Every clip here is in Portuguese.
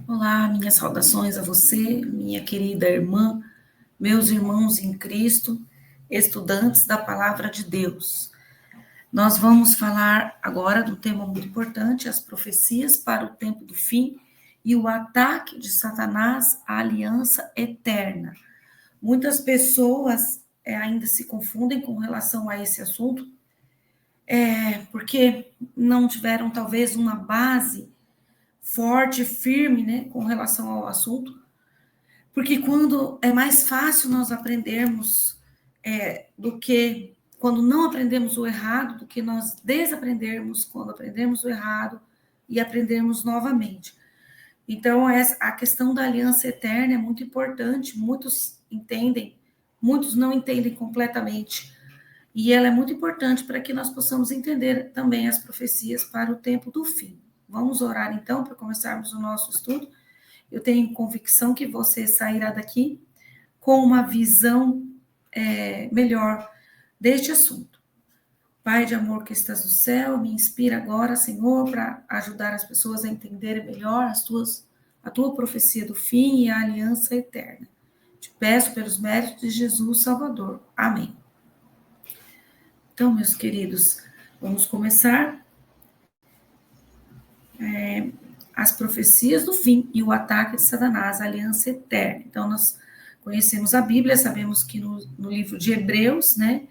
Olá, minhas saudações a você, minha querida irmã, meus irmãos em Cristo, estudantes da Palavra de Deus. Nós vamos falar agora do tema muito importante, as profecias para o tempo do fim e o ataque de Satanás à aliança eterna. Muitas pessoas ainda se confundem com relação a esse assunto, porque não tiveram talvez uma base forte, firme, né, com relação ao assunto. Porque quando é mais fácil nós aprendermos do que quando não aprendemos o errado, do que nós desaprendermos quando aprendemos o errado e aprendermos novamente. Então, a questão da aliança eterna é muito importante, muitos entendem, muitos não entendem completamente. E ela é muito importante para que nós possamos entender também as profecias para o tempo do fim. Vamos orar então para começarmos o nosso estudo. Eu tenho convicção que você sairá daqui com uma visão melhor deste assunto. Pai de amor que estás no céu, me inspira agora, Senhor, para ajudar as pessoas a entenderem melhor a tua profecia do fim e a aliança eterna. Te peço pelos méritos de Jesus Salvador. Amém. Então, meus queridos, vamos começar as profecias do fim e o ataque de Satanás, a aliança eterna. Então, nós conhecemos a Bíblia, sabemos que no livro de Hebreus, né,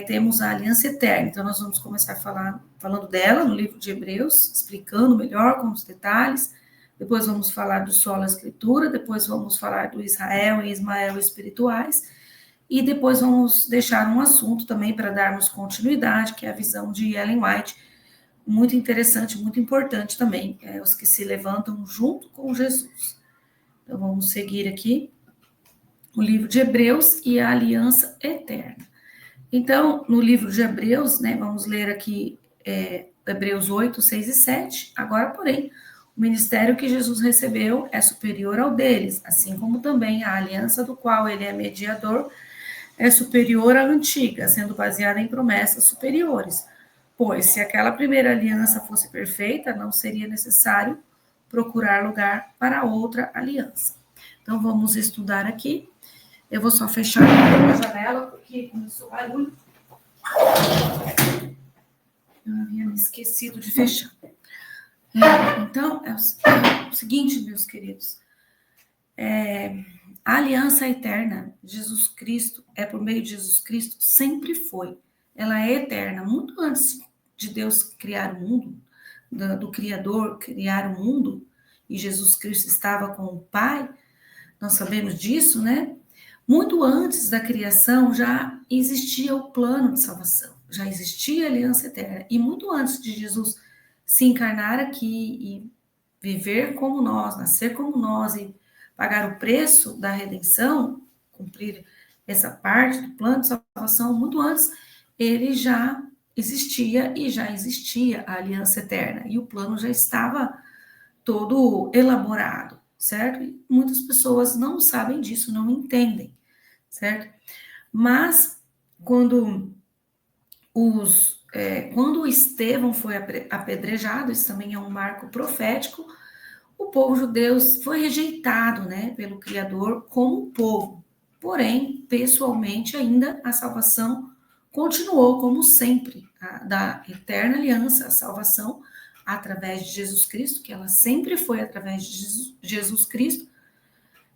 temos a aliança eterna. Então, nós vamos começar falando dela no livro de Hebreus, explicando melhor com os detalhes. Depois vamos falar do sola escritura, depois vamos falar do Israel e Ismael espirituais, e depois vamos deixar um assunto também para darmos continuidade, que é a visão de Ellen White, muito interessante, muito importante também, os que se levantam junto com Jesus. Então, vamos seguir aqui o livro de Hebreus e a aliança eterna. Então, no livro de Hebreus, né, vamos ler aqui Hebreus 8, 6 e 7. Agora, porém, o ministério que Jesus recebeu é superior ao deles, assim como também a aliança do qual ele é mediador é superior à antiga, sendo baseada em promessas superiores. Pois, se aquela primeira aliança fosse perfeita, não seria necessário procurar lugar para outra aliança. Então, vamos estudar aqui. Eu vou só fechar a janela, porque começou barulho. Eu havia me esquecido de fechar. Então, é o seguinte, meus queridos. A aliança eterna, Jesus Cristo, por meio de Jesus Cristo, sempre foi. Ela é eterna. Muito antes de Deus criar o mundo, do Criador criar o mundo, e Jesus Cristo estava com o Pai, nós sabemos disso, né? Muito antes da criação já existia o plano de salvação, já existia a aliança eterna. E muito antes de Jesus se encarnar aqui e viver como nós, nascer como nós e pagar o preço da redenção, cumprir essa parte do plano de salvação, muito antes ele já existia e já existia a aliança eterna. E o plano já estava todo elaborado, certo? E muitas pessoas não sabem disso, não entendem, certo? Mas quando quando Estevão foi apedrejado, isso também é um marco profético, o povo judeu foi rejeitado, né, pelo Criador como povo. Porém, pessoalmente, ainda a salvação continuou como sempre, da eterna aliança, a salvação através de Jesus Cristo, que ela sempre foi através de Jesus Cristo,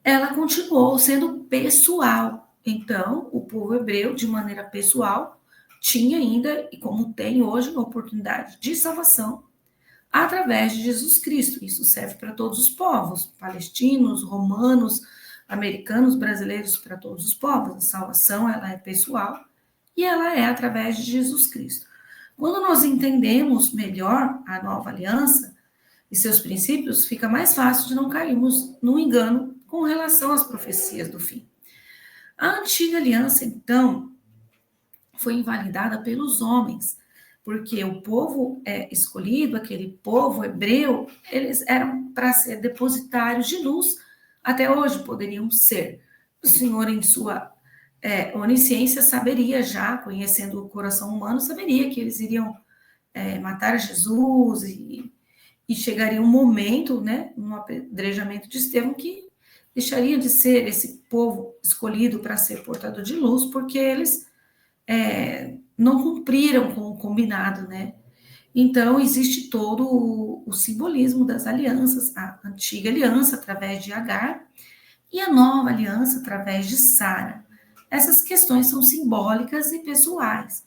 ela continuou sendo pessoal. Então, o povo hebreu, de maneira pessoal, tinha ainda, e como tem hoje, uma oportunidade de salvação através de Jesus Cristo. Isso serve para todos os povos, palestinos, romanos, americanos, brasileiros, para todos os povos. A salvação, ela é pessoal e ela é através de Jesus Cristo. Quando nós entendemos melhor a nova aliança e seus princípios, fica mais fácil de não cairmos no engano com relação às profecias do fim. A antiga aliança, então, foi invalidada pelos homens, porque o povo escolhido, aquele povo hebreu, eles eram para ser depositários de luz, até hoje poderiam ser. O Senhor, em sua onisciência, saberia já, conhecendo o coração humano, saberia que eles iriam matar Jesus e chegaria um momento, né, um apedrejamento de Estevão, que deixaria de ser esse povo escolhido para ser portador de luz, porque eles não cumpriram com o combinado, né? Então, existe todo o simbolismo das alianças, a antiga aliança através de Agar e a nova aliança através de Sara. Essas questões são simbólicas e pessoais.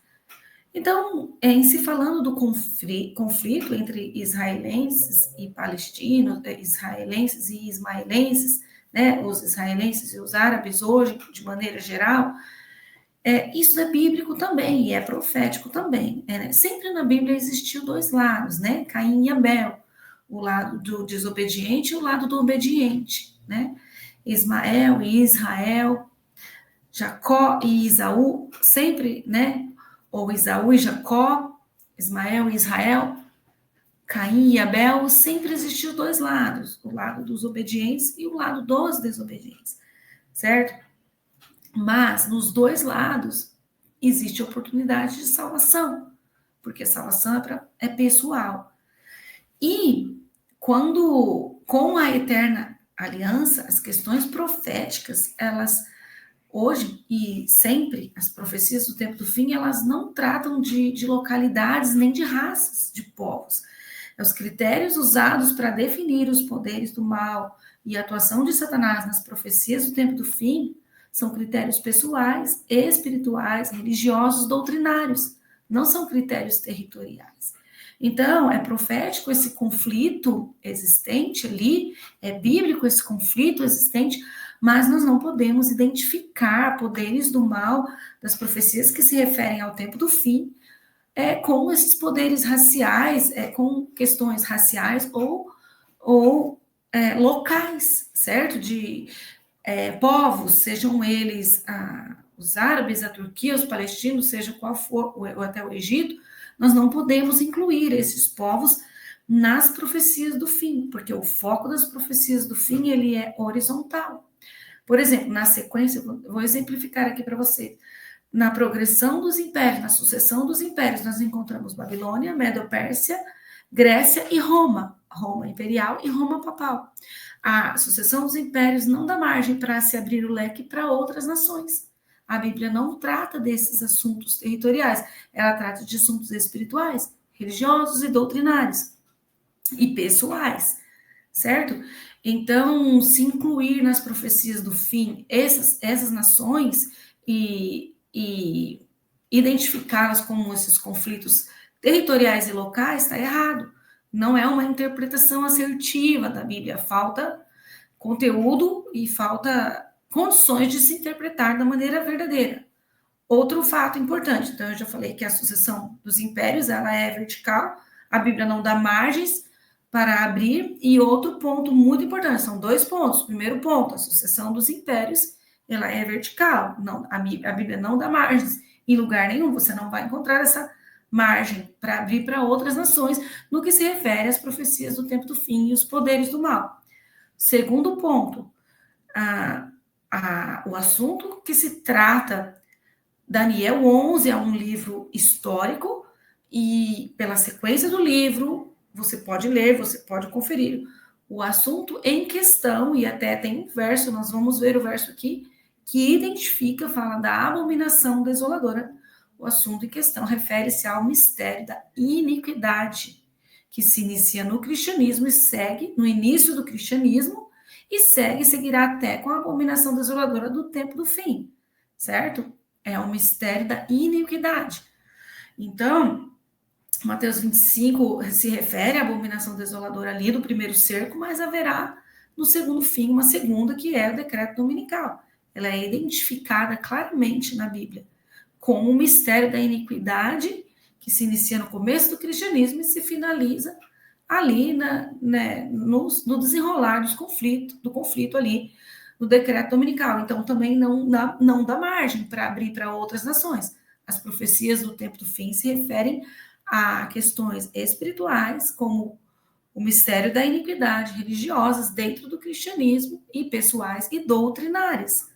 Então, em se falando do conflito entre israelenses e palestinos, israelenses e ismaelenses, né, os israelenses e os árabes hoje, de maneira geral, isso é bíblico também e é profético também. Né? Sempre na Bíblia existiu dois lados, né? Caim e Abel, o lado do desobediente e o lado do obediente, né? Ismael e Israel, Jacó e Isaú, sempre, né? Ou Isaú e Jacó, Ismael e Israel, Caim e Abel, sempre existiu dois lados, o lado dos obedientes e o lado dos desobedientes, certo? Mas nos dois lados existe oportunidade de salvação, porque a salvação é pessoal. E quando, com a eterna aliança, as questões proféticas, elas hoje e sempre, as profecias do tempo do fim, elas não tratam de localidades nem de raças, de povos. Os critérios usados para definir os poderes do mal e a atuação de Satanás nas profecias do tempo do fim são critérios pessoais, espirituais, religiosos, doutrinários, não são critérios territoriais. Então, é profético esse conflito existente ali, é bíblico esse conflito existente, mas nós não podemos identificar poderes do mal das profecias que se referem ao tempo do fim, com esses poderes raciais, com questões raciais ou locais, certo? De povos, sejam eles os árabes, a Turquia, os palestinos, seja qual for, ou até o Egito, nós não podemos incluir esses povos nas profecias do fim, porque o foco das profecias do fim, ele é horizontal. Por exemplo, na sequência, vou exemplificar aqui para vocês. Na progressão dos impérios, na sucessão dos impérios, nós encontramos Babilônia, Medo-Pérsia, Grécia e Roma. Roma imperial e Roma papal. A sucessão dos impérios não dá margem para se abrir o leque para outras nações. A Bíblia não trata desses assuntos territoriais, ela trata de assuntos espirituais, religiosos e doutrinários e pessoais, certo? Então, se incluir nas profecias do fim essas nações e identificá-las como esses conflitos territoriais e locais está errado. Não é uma interpretação assertiva da Bíblia. Falta conteúdo e falta condições de se interpretar da maneira verdadeira. Outro fato importante, então eu já falei que a sucessão dos impérios ela é vertical, a Bíblia não dá margens para abrir, e outro ponto muito importante, são dois pontos. Primeiro ponto, a sucessão dos impérios, ela é vertical, não, a Bíblia não dá margens em lugar nenhum, você não vai encontrar essa margem para abrir para outras nações no que se refere às profecias do tempo do fim e os poderes do mal. Segundo ponto, o assunto que se trata, Daniel 11 é um livro histórico, e pela sequência do livro, você pode ler, você pode conferir. O assunto em questão, e até tem um verso, nós vamos ver o verso aqui, que identifica, fala da abominação desoladora. O assunto em questão refere-se ao mistério da iniquidade, que se inicia no cristianismo e segue no início do cristianismo, e seguirá até com a abominação desoladora do tempo do fim, certo? É o mistério da iniquidade. Então, Mateus 25 se refere à abominação desoladora ali do primeiro cerco, mas haverá no segundo fim uma segunda, que é o decreto dominical. Ela é identificada claramente na Bíblia como o mistério da iniquidade, que se inicia no começo do cristianismo e se finaliza ali no desenrolar do conflito ali no decreto dominical. Então, também não dá margem para abrir para outras nações. As profecias do tempo do fim se referem a questões espirituais, como o mistério da iniquidade, religiosas dentro do cristianismo, e pessoais e doutrinárias,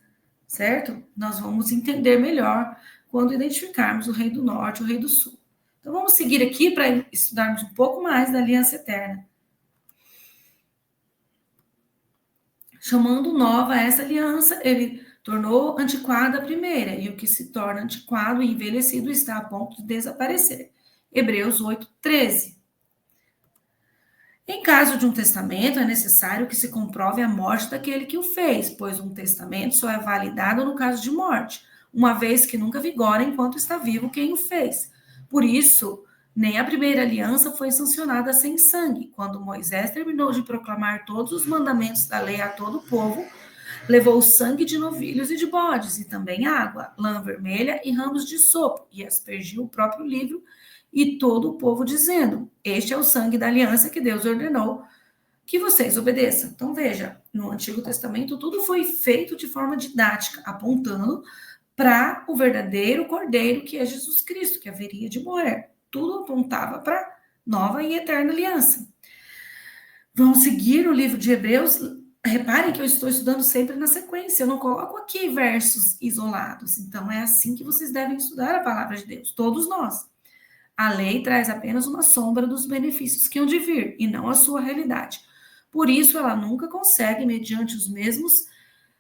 certo? Nós vamos entender melhor quando identificarmos o Rei do Norte e o Rei do Sul. Então, vamos seguir aqui para estudarmos um pouco mais da Aliança Eterna. chamando nova essa aliança, ele tornou antiquada a primeira, e o que se torna antiquado e envelhecido está a ponto de desaparecer. Hebreus 8:13. Em caso de um testamento, é necessário que se comprove a morte daquele que o fez, pois um testamento só é validado no caso de morte, uma vez que nunca vigora enquanto está vivo quem o fez. Por isso, nem a primeira aliança foi sancionada sem sangue. Quando Moisés terminou de proclamar todos os mandamentos da lei a todo o povo, levou sangue de novilhos e de bodes, e também água, lã vermelha e ramos de sopo, e aspergiu o próprio livro e todo o povo, dizendo: Este é o sangue da aliança que Deus ordenou que vocês obedeçam. Então, veja, no Antigo Testamento, tudo foi feito de forma didática, apontando para o verdadeiro cordeiro, que é Jesus Cristo, que haveria de morrer. Tudo apontava para nova e eterna aliança. Vamos seguir o livro de Hebreus. Reparem que eu estou estudando sempre na sequência, eu não coloco aqui versos isolados. Então, é assim que vocês devem estudar a palavra de Deus, todos nós. A lei traz apenas uma sombra dos benefícios que hão de vir, e não a sua realidade. Por isso, ela nunca consegue, mediante os mesmos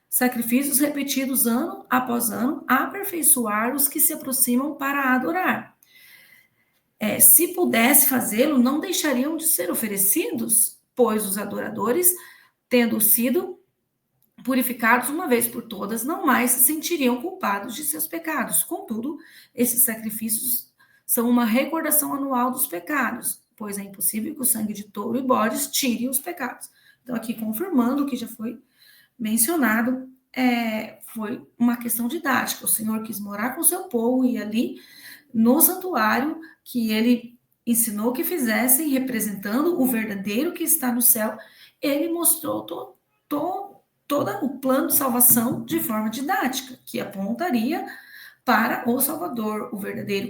sacrifícios repetidos ano após ano, aperfeiçoar os que se aproximam para adorar. Se pudesse fazê-lo, não deixariam de ser oferecidos, pois os adoradores, tendo sido purificados uma vez por todas, não mais se sentiriam culpados de seus pecados. Contudo, esses sacrifícios são uma recordação anual dos pecados, pois é impossível que o sangue de touro e bodes tire os pecados. Então, aqui confirmando o que já foi mencionado, foi uma questão didática. O Senhor quis morar com o seu povo e ali no santuário que ele ensinou que fizessem, representando o verdadeiro que está no céu, ele mostrou todo o plano de salvação de forma didática, que apontaria para o Salvador, o verdadeiro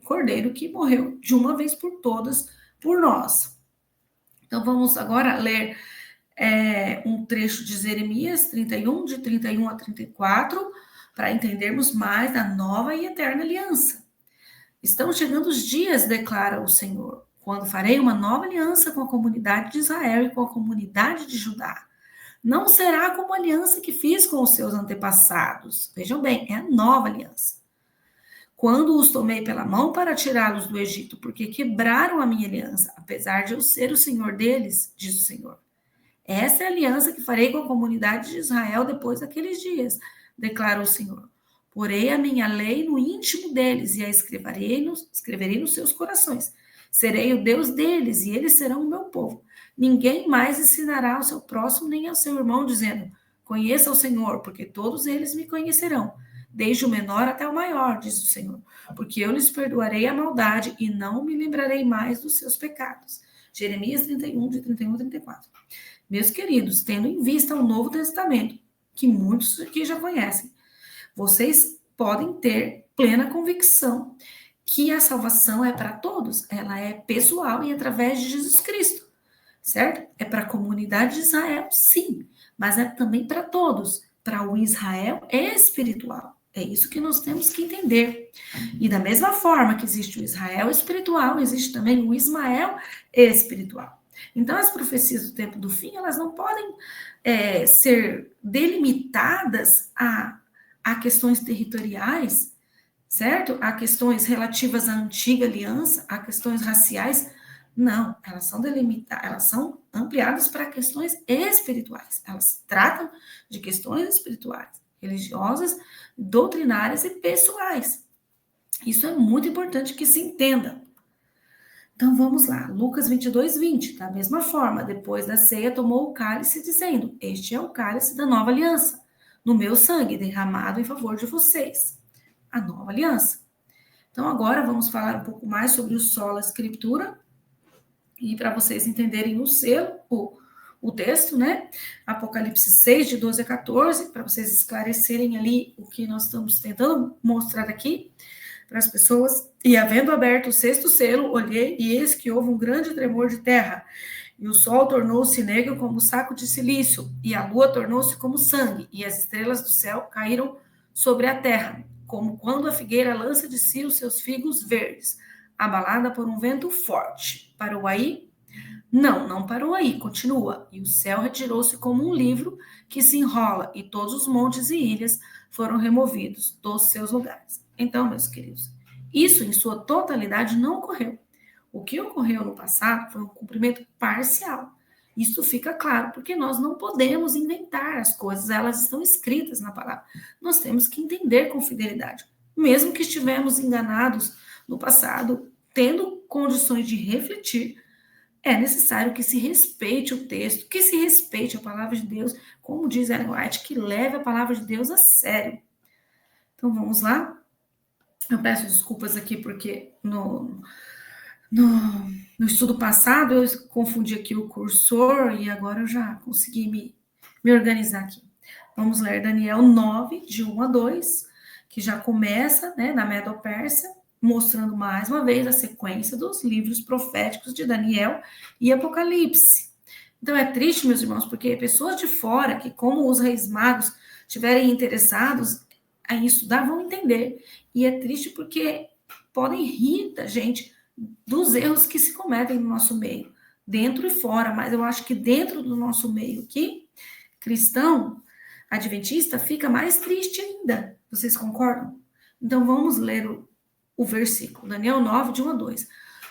cordeiro que morreu de uma vez por todas por nós. Então vamos agora ler um trecho de Jeremias 31, de 31 a 34, para entendermos mais da nova e eterna aliança. Estão chegando os dias, declara o Senhor, quando farei uma nova aliança com a comunidade de Israel e com a comunidade de Judá. Não será como a aliança que fiz com os seus antepassados. Vejam bem, é a nova aliança. Quando os tomei pela mão para tirá-los do Egito, porque quebraram a minha aliança, apesar de eu ser o Senhor deles, diz o Senhor. Essa é a aliança que farei com a comunidade de Israel depois daqueles dias, declara o Senhor. Porei a minha lei no íntimo deles e a escreverei nos seus corações. Serei o Deus deles e eles serão o meu povo. Ninguém mais ensinará ao seu próximo nem ao seu irmão, dizendo: Conheça o Senhor, porque todos eles me conhecerão, desde o menor até o maior, diz o Senhor. Porque eu lhes perdoarei a maldade e não me lembrarei mais dos seus pecados. Jeremias 31, de 31 a 34. Meus queridos, tendo em vista o Novo Testamento, que muitos aqui já conhecem, vocês podem ter plena convicção que a salvação é para todos, ela é pessoal e através de Jesus Cristo, certo? É para a comunidade de Israel, sim, mas é também para todos, para o Israel espiritual. É isso que nós temos que entender. E da mesma forma que existe o Israel espiritual, existe também o Ismael espiritual. Então, as profecias do tempo do fim, elas não podem ser delimitadas a questões territoriais, certo? A questões relativas à antiga aliança, a questões raciais. Não, elas são delimitadas, elas são ampliadas para questões espirituais. Elas tratam de questões espirituais, religiosas, doutrinárias e pessoais. Isso é muito importante que se entenda. Então vamos lá, Lucas 22, 20. Da mesma forma, depois da ceia, tomou o cálice, dizendo: Este é o cálice da nova aliança, no meu sangue, derramado em favor de vocês. A nova aliança. Então agora vamos falar um pouco mais sobre o sola escritura, e para vocês entenderem o selo, o texto, né? Apocalipse 6, de 12 a 14, para vocês esclarecerem ali o que nós estamos tentando mostrar aqui para as pessoas. E havendo aberto o sexto selo, olhei, e eis que houve um grande tremor de terra, e o sol tornou-se negro como saco de silício, e a lua tornou-se como sangue, e as estrelas do céu caíram sobre a terra, como quando a figueira lança de si os seus figos verdes, abalada por um vento forte. Parou aí? Não parou aí, continua. E o céu retirou-se como um livro que se enrola, e todos os montes e ilhas foram removidos dos seus lugares. Então, meus queridos, isso em sua totalidade não ocorreu. O que ocorreu no passado foi um cumprimento parcial. Isso fica claro, porque nós não podemos inventar as coisas, elas estão escritas na palavra. Nós temos que entender com fidelidade. Mesmo que estivemos enganados no passado, tendo condições de refletir, é necessário que se respeite o texto, que se respeite a palavra de Deus, como diz Ellen White, que leve a palavra de Deus a sério. Então vamos lá? Eu peço desculpas aqui porque no estudo passado eu confundi aqui o cursor e agora eu já consegui me organizar aqui. Vamos ler Daniel 9, de 1 a 2, que já começa, né, na Medo-Pérsia, mostrando mais uma vez a sequência dos livros proféticos de Daniel e Apocalipse. Então é triste, meus irmãos, porque pessoas de fora, que como os reis magos estiverem interessados em estudar, vão entender. E é triste porque podem rir da gente dos erros que se cometem no nosso meio, dentro e fora, mas eu acho que dentro do nosso meio aqui, cristão, adventista, fica mais triste ainda. Vocês concordam? Então vamos ler o versículo, Daniel 9, de 1 a 2.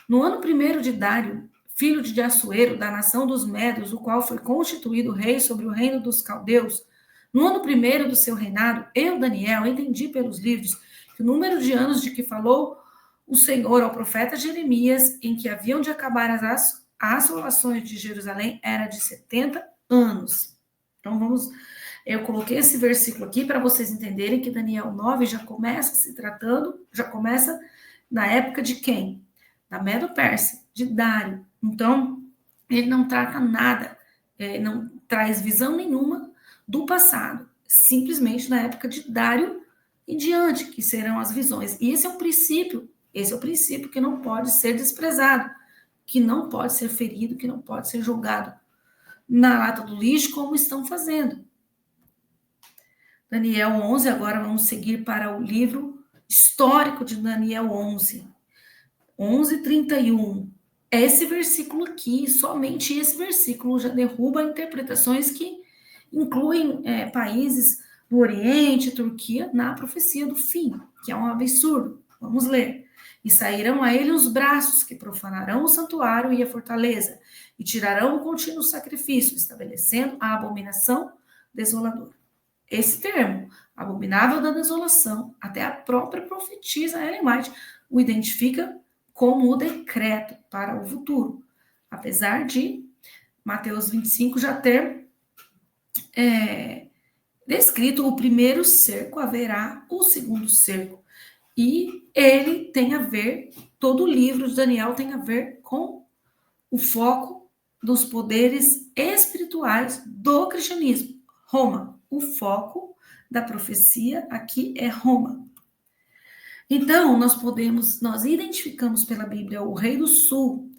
No ano primeiro de Dário, filho de Assuero, da nação dos Medos, o qual foi constituído rei sobre o reino dos caldeus, no ano primeiro do seu reinado, eu, Daniel, entendi pelos livros que o número de anos de que falou o Senhor ao profeta Jeremias, em que haviam de acabar as assolações de Jerusalém, era de 70 anos. Então eu coloquei esse versículo aqui para vocês entenderem que Daniel 9 já começa na época de quem? Da Medo-Pérsia, de Dário. Então, ele não trata nada, não traz visão nenhuma do passado, simplesmente na época de Dário em diante, que serão as visões. E esse é o princípio que não pode ser desprezado, que não pode ser ferido, que não pode ser jogado na lata do lixo, como estão fazendo. Daniel 11, agora vamos seguir para o livro histórico de Daniel 11. 11:31. Esse versículo aqui, somente esse versículo já derruba interpretações que incluem países do Oriente, Turquia, na profecia do fim, que é um absurdo. Vamos ler. E sairão a ele os braços que profanarão o santuário e a fortaleza, e tirarão o contínuo sacrifício, estabelecendo a abominação desoladora. Esse termo, abominável da desolação, até a própria profetisa Ellen White o identifica como o decreto para o futuro, apesar de Mateus 25 já ter descrito o primeiro cerco, haverá o segundo cerco. E ele tem a ver, todo o livro de Daniel tem a ver com o foco dos poderes espirituais do cristianismo. Roma, o foco da profecia aqui é Roma. Então, nós identificamos pela Bíblia o rei do sul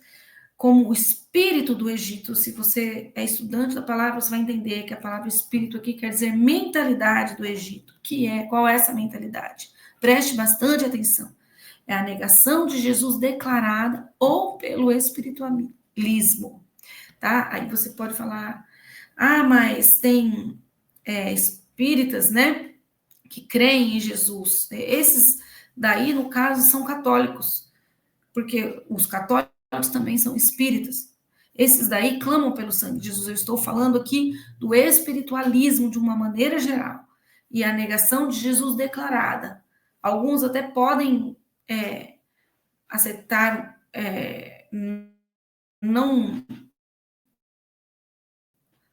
como o espírito do Egito. Se você é estudante da palavra, você vai entender que a palavra espírito aqui quer dizer mentalidade do Egito. Qual é essa mentalidade? Preste bastante atenção. É a negação de Jesus declarada ou pelo espiritualismo, tá? Aí você pode falar, mas tem espíritas, né, que creem em Jesus. Esses daí, no caso, são católicos, porque os católicos também são espíritas. Esses daí clamam pelo sangue de Jesus. Eu estou falando aqui do espiritualismo de uma maneira geral e a negação de Jesus declarada. Alguns até podem aceitar, não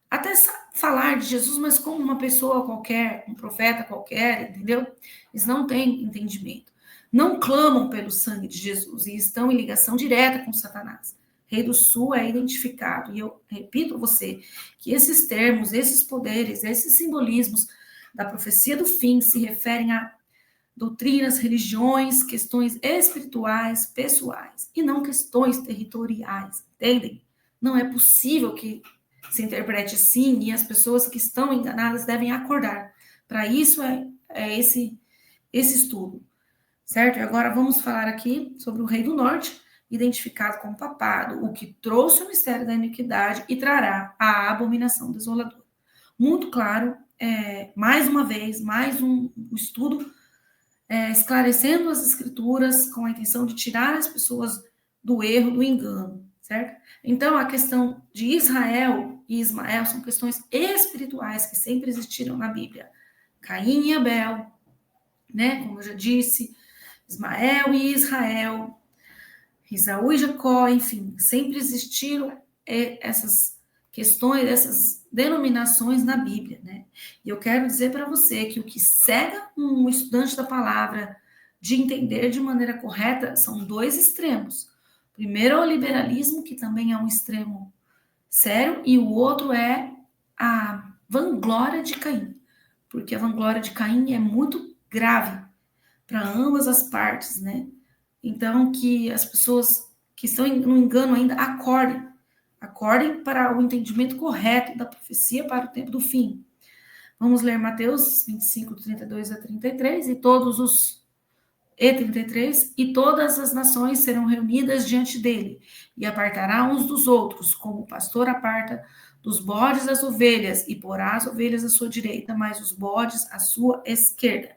até falar de Jesus, mas como uma pessoa qualquer, um profeta qualquer, entendeu? Eles não têm entendimento. Não clamam pelo sangue de Jesus e estão em ligação direta com Satanás. Rei do Sul é identificado, e eu repito a você, que esses termos, esses poderes, esses simbolismos da profecia do fim se referem a doutrinas, religiões, questões espirituais, pessoais, e não questões territoriais, entendem? Não é possível que se interprete assim, e as pessoas que estão enganadas devem acordar. Para isso é esse estudo, certo? E agora vamos falar aqui sobre o Rei do Norte, identificado como papado, o que trouxe o mistério da iniquidade e trará a abominação desoladora. Muito claro, mais uma vez, mais um estudo esclarecendo as escrituras com a intenção de tirar as pessoas do erro, do engano, certo? Então, a questão de Israel e Ismael são questões espirituais que sempre existiram na Bíblia. Caim e Abel, né? Como eu já disse, Ismael e Israel, Esaú e Jacó, enfim, sempre existiram essas questões, essas denominações na Bíblia, né? E eu quero dizer para você que o que cega um estudante da palavra de entender de maneira correta são dois extremos. Primeiro é o liberalismo, que também é um extremo sério, e o outro é a vanglória de Caim, porque a vanglória de Caim é muito grave para ambas as partes, né? Então, que as pessoas que estão no engano ainda acordem para o entendimento correto da profecia para o tempo do fim. Vamos ler Mateus 25, 32 a 33, e 33, e todas as nações serão reunidas diante dele, e apartará uns dos outros, como o pastor aparta dos bodes as ovelhas, e porá as ovelhas à sua direita, mas os bodes à sua esquerda.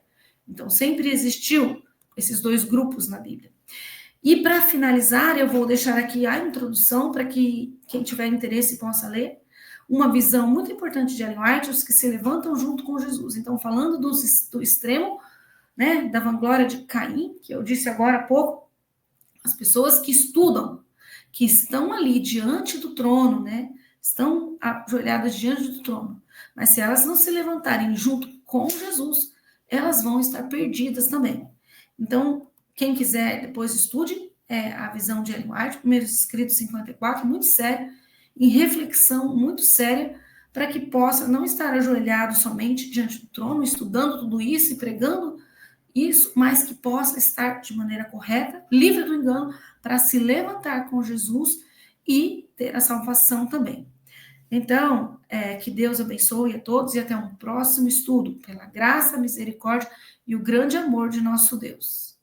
Então, sempre existiu esses dois grupos na Bíblia. E para finalizar, eu vou deixar aqui a introdução para que quem tiver interesse possa ler. Uma visão muito importante de Ellen White, os que se levantam junto com Jesus. Então, falando do extremo, né, da vanglória de Caim, que eu disse agora há pouco, as pessoas que estudam, que estão ali diante do trono, né, estão ajoelhadas diante do trono, mas se elas não se levantarem junto com Jesus, elas vão estar perdidas também. Então, quem quiser, depois estude a visão de Ellen White, primeiros escritos 54, muito sério, em reflexão muito séria, para que possa não estar ajoelhado somente diante do trono, estudando tudo isso e pregando isso, mas que possa estar de maneira correta, livre do engano, para se levantar com Jesus e ter a salvação também. Então, que Deus abençoe a todos e até um próximo estudo, pela graça, misericórdia e o grande amor de nosso Deus.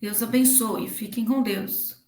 Deus abençoe, fiquem com Deus.